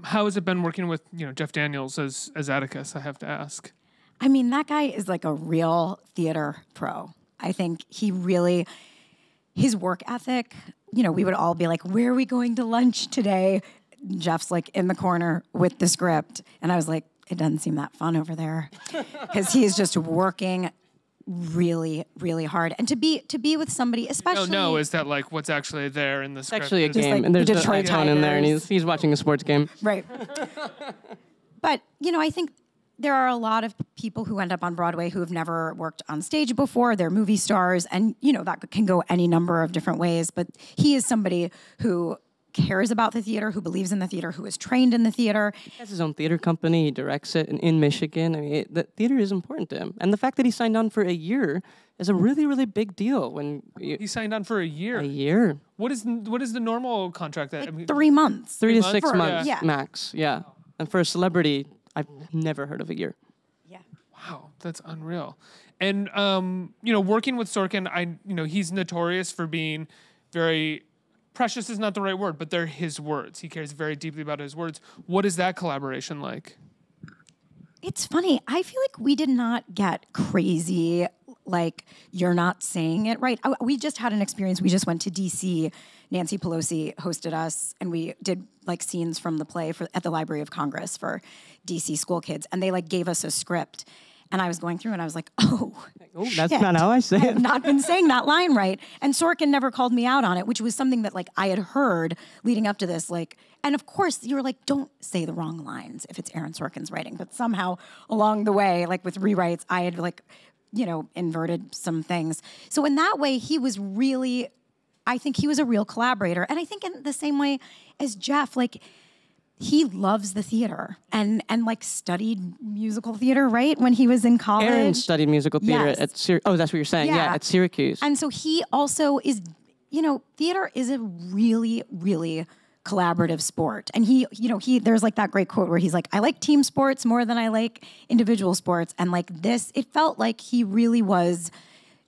How has it been working with, Jeff Daniels as Atticus, I have to ask? I mean, that guy is like a real theater pro. I think his work ethic, we would all be like, where are we going to lunch today? Jeff's like in the corner with the script. And I was like, it doesn't seem that fun over there. Because he's just working really, really hard. And to be with somebody, especially... No, is that like what's actually there in the script? It's actually a game, like and there's the an Detroit icon in there, and Tigers. he's watching a sports game. Right. But, I think there are a lot of people who end up on Broadway who have never worked on stage before. They're movie stars, and, that can go any number of different ways. But he is somebody who cares about the theater, who believes in the theater, who is trained in the theater. He has his own theater company. He directs it in Michigan. I mean, the theater is important to him. And the fact that he signed on for a year is a really, really big deal. He signed on for a year? A year. What is the normal contract? Like 3 months. 3 to 6 months Yeah. max, yeah. And for a celebrity, I've never heard of a year. Yeah. Wow, that's unreal. And, working with Sorkin, he's notorious for being very... Precious is not the right word, but they're his words. He cares very deeply about his words. What is that collaboration like? It's funny. I feel like we did not get crazy, like, you're not saying it right. We just had an experience. We just went to D.C. Nancy Pelosi hosted us, and we did, like, scenes from the play at the Library of Congress for D.C. school kids. And they, like, gave us a script. And I was going through and I was like, oh, that's shit. not how I say I it. have not been saying that line right. And Sorkin never called me out on it, which was something that like I had heard leading up to this. Like, and of course you were like, don't say the wrong lines if it's Aaron Sorkin's writing. But somehow along the way, like with rewrites, I had like, inverted some things. So in that way, I think he was a real collaborator. And I think in the same way as Jeff, like, he loves the theater and like studied musical theater, right? When he was in college. Aaron studied musical theater Yes. at Syracuse. Oh, that's what you're saying. Yeah, at Syracuse. And so he also is, theater is a really, really collaborative sport. And there's like that great quote where he's like, I like team sports more than I like individual sports. And like this, it felt like he really was,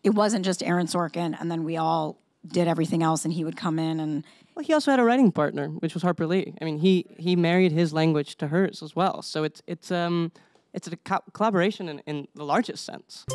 it wasn't just Aaron Sorkin and then we all did everything else and he would come in and... Well, he also had a writing partner, which was Harper Lee. I mean, he married his language to hers as well. So it's a collaboration in the largest sense.